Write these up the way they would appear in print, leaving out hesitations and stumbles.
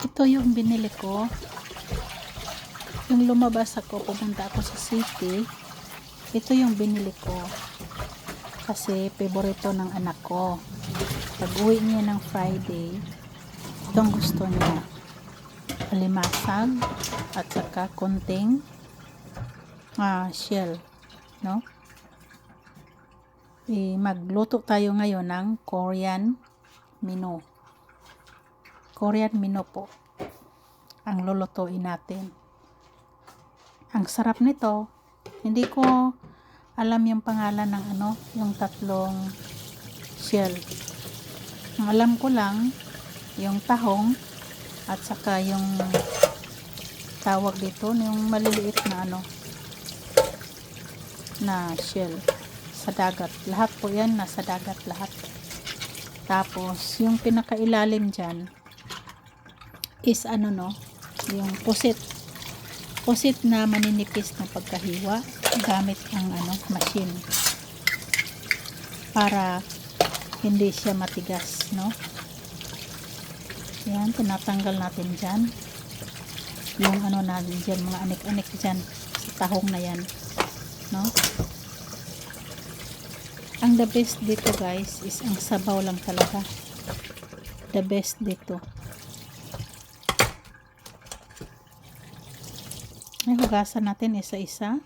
Ito yung binili ko. Yung lumabas ako, pumunta ako sa city. Ito yung binili ko. Kasi favorito ng anak ko. Pag uwi niya ng Friday, itong gusto niya. Alimasag at saka konting shell, no? Magluto tayo ngayon ng Korean menu. Korean menu po ang lulutuin natin. Ang sarap nito. Hindi ko alam yung pangalan ng yung tatlong shell. Ang alam ko lang yung tahong at saka yung tawag dito yung maliliit na na shell sa dagat. Lahat po yan nasa dagat lahat. Tapos yung pinakailalim dyan is yung pusit na maninipis na pagkahiwa gamit ang machine para hindi siya matigas, no? Yan, tinatanggal natin dyan yung natin dyan, mga anik-anik dyan sa tahong na yan, no? Ang the best dito guys is ang sabaw lang talaga. The best dito. Ay, hugasan natin isa-isa.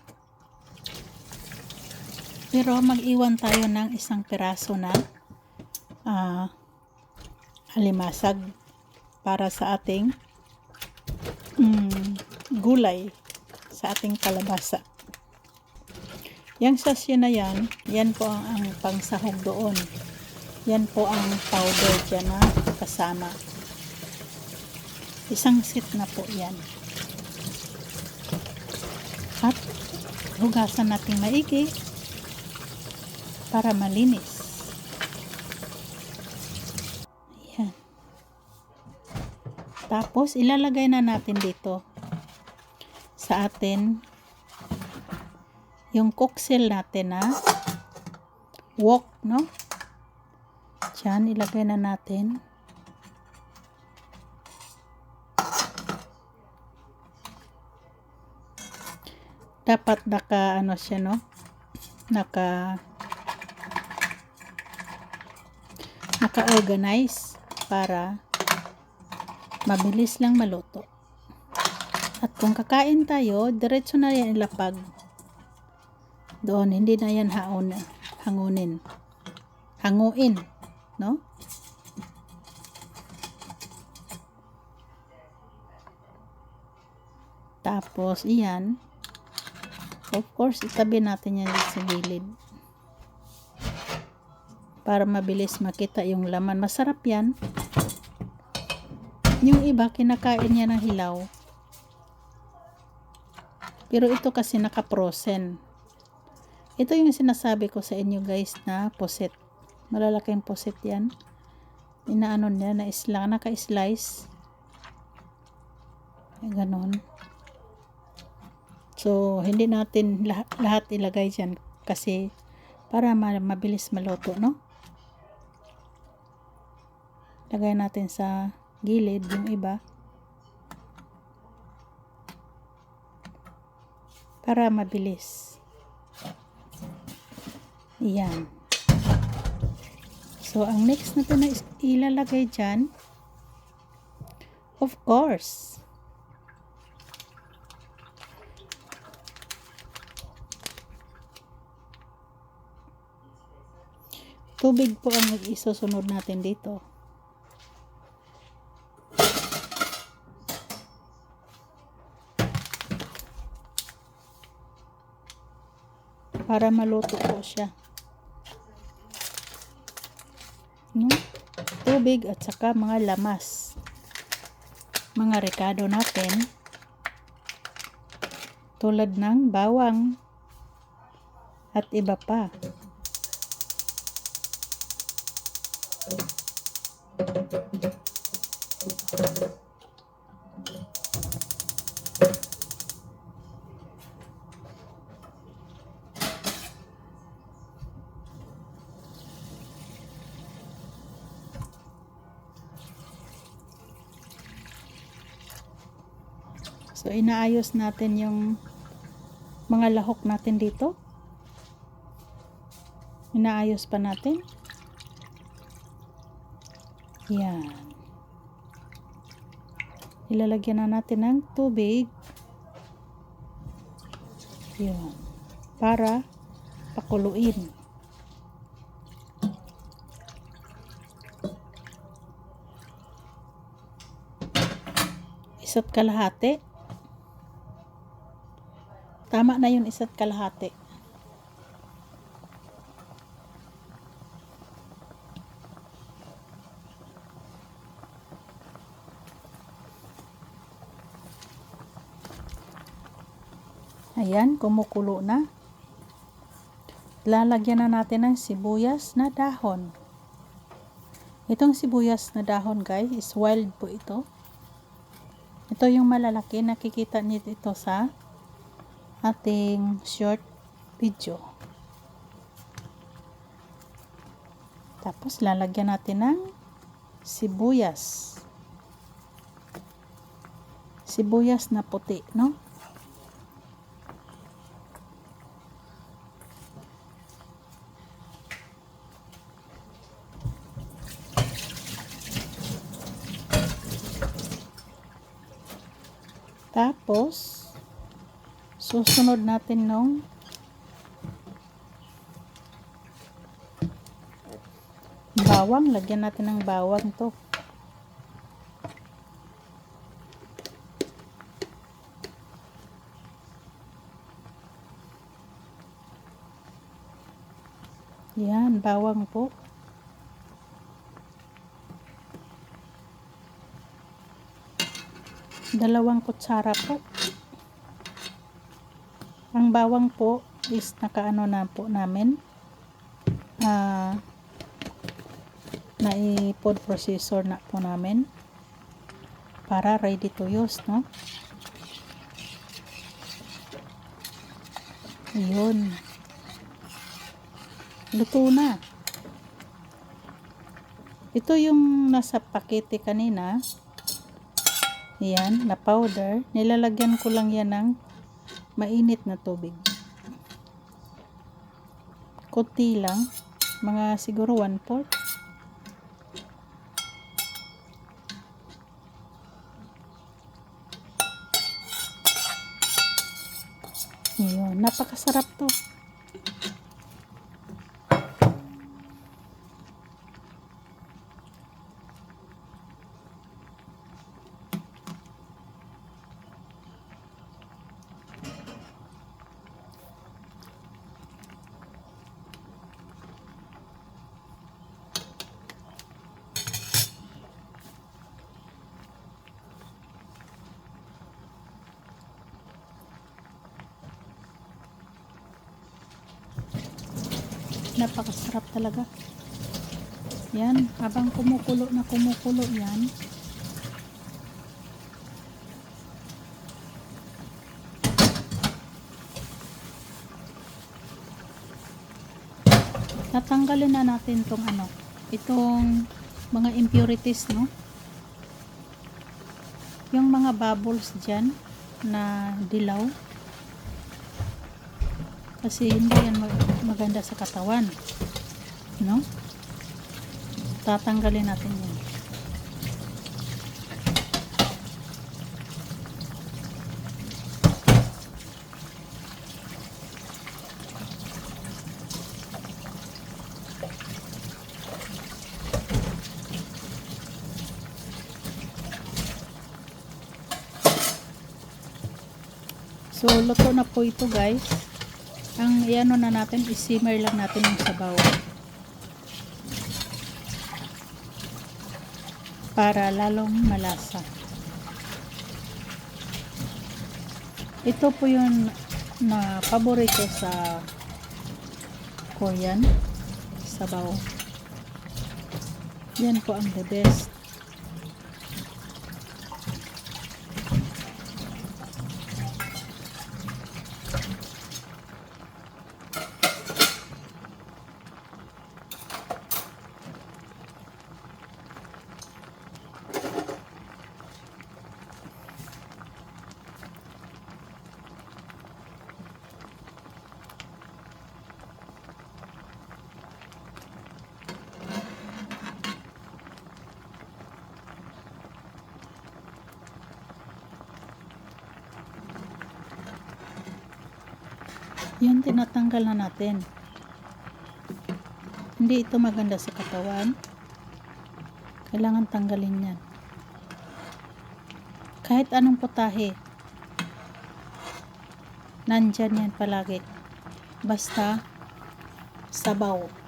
Pero mag-iwan tayo ng isang piraso na alimasag para sa ating gulay, sa ating kalabasa. Yang sachet na yan po ang pangsahog doon. Yan po ang powder dyan na kasama. Isang set na po yan. At hugasan natin maigi para malinis. Ayan. Tapos ilalagay na natin dito sa atin yung cooksil natin na wok, no? Diyan ilagay na natin. Dapat siya, no? Naka-organize para mabilis lang maluto. At kung kakain tayo, diretso na yan ilapag doon, hindi na yan hanguin, no? Tapos iyan, of course, itabi natin yan sa gilid para mabilis makita yung laman. Masarap yan. Yung iba, kinakain niya ng hilaw. Pero ito kasi naka-frozen. Ito yung sinasabi ko sa inyo guys na pusit. Malalaking pusit yan. Inaano niya, naka-slice. Ganon. So, hindi natin lahat ilagay dyan kasi para mabilis maluto, no? Lagay natin sa gilid yung iba para mabilis. Iyan. So, ang next natin na ilalagay dyan, of course, tubig po ang isusunod natin dito. Para maluto po siya. No? Tubig at saka mga lamas. Mga rekado natin. Tulad ng bawang at iba pa. So, inaayos natin yung mga lahok natin dito. Inaayos pa natin. Yan. Ilalagyan na natin ng tubig. Yan. Para pakuluin. Isa't kalahati. Tama na yun, isa't kalahati. Ayan, kumukulo na. Lalagyan na natin ng sibuyas na dahon. Itong sibuyas na dahon guys, is wild po ito. Ito yung malalaki, nakikita niyo ito sa ating short video. Tapos lalagyan natin ng sibuyas. Sibuyas na puti, no? Tapos, susunod natin nung bawang. Lagyan natin ng bawang to. Yan, bawang po. Dalawang kutsara po. Ang bawang po is nakaano na po namin. Na-food processor na po namin. Para ready to use, no? Ayun. Luto na. Ito yung nasa pakete kanina. Yan, na powder. Nilalagyan ko lang yan ng mainit na tubig. Kunti lang. Mga siguro 1/4. Yun, napakasarap to. Napakasarap talaga. Yan, habang kumukulo yan. Tatanggalin na natin tong itong mga impurities, no? Yung mga bubbles dyan na dilaw. Kasi hindi yan maganda sa katawan, no? Tatanggalin natin yan. So, luto na po ito guys. Ang iano na natin, i-simmer lang natin yung sabaw. Para lalong malasa. Ito po yung na paborito sa Korean. Sabaw. Yan po ang the best. Yun, tinatanggal na natin. Hindi ito maganda sa katawan. Kailangan tanggalin yan. Kahit anong putahe, nandyan yan palagi. Basta sabaw.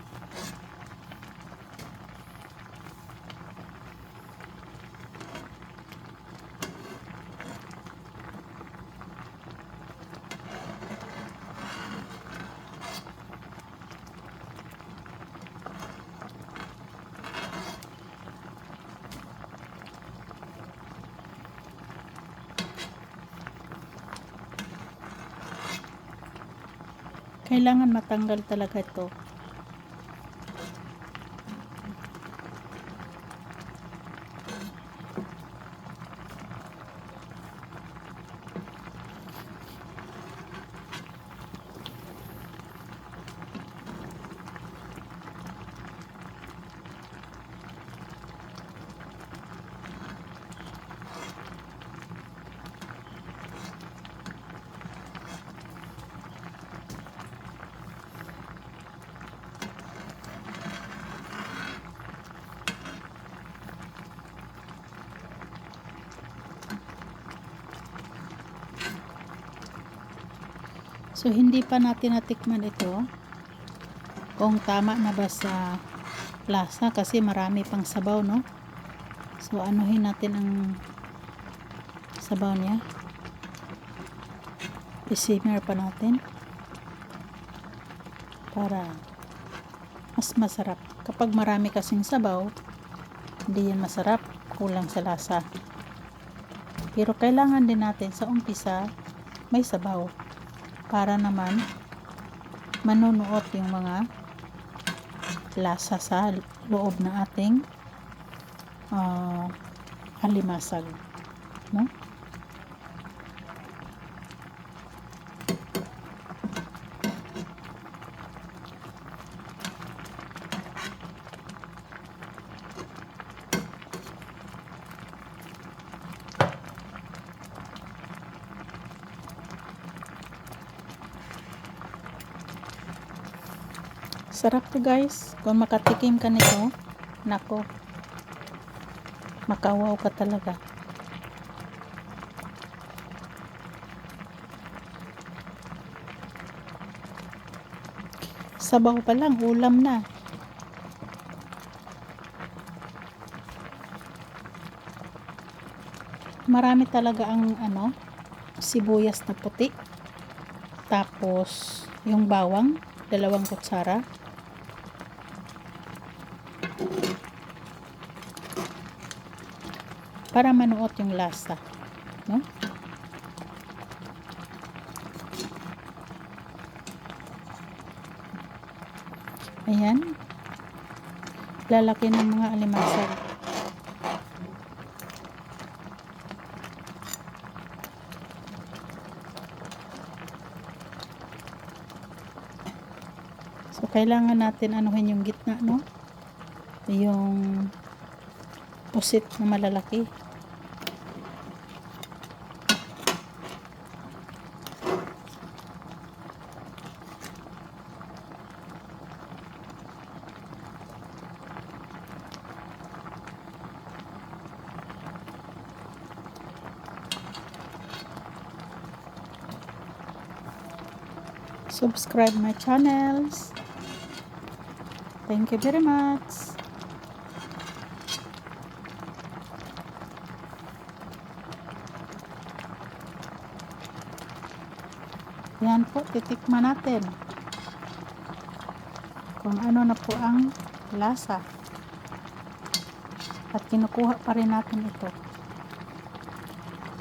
Kailangan matanggal talaga ito. So, hindi pa natin natikman ito kung tama na ba sa lasa kasi marami pang sabaw, no? So, anuhin natin ang sabaw niya. I-simmer pa natin para mas masarap. Kapag marami kasing sabaw, hindi yan masarap, kulang sa lasa. Pero kailangan din natin sa umpisa may sabaw para naman manunuot yung mga lasa sa loob ng ating alimasag, no? Sarap to guys. Kung makatikim ka nito, nako, makawaw ka talaga. Sabaw pa lang, ulam na. Marami talaga ang sibuyas na puti. Tapos yung bawang, 2 kutsara. Para manuot yung lasa, no? Ayan. Lalaki ng mga alimasag. So, kailangan natin anuhin yung gitna, no? Yung pusit na malalaki. Subscribe my channels. Thank you very much. Yan po, titikman natin kung ano na po ang lasa. At kinukuha pa rin natin ito.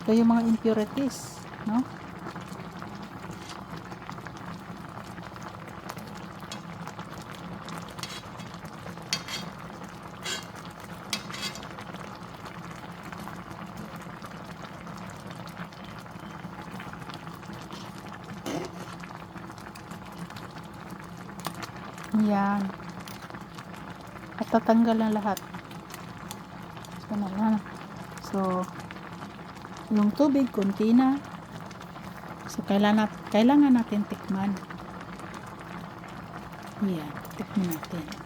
Ito yung mga impurities, no? Yan. At tatanggal na lahat. So, so yung tubig, konti na. So, kailangan natin tikman. Yan, tikman natin.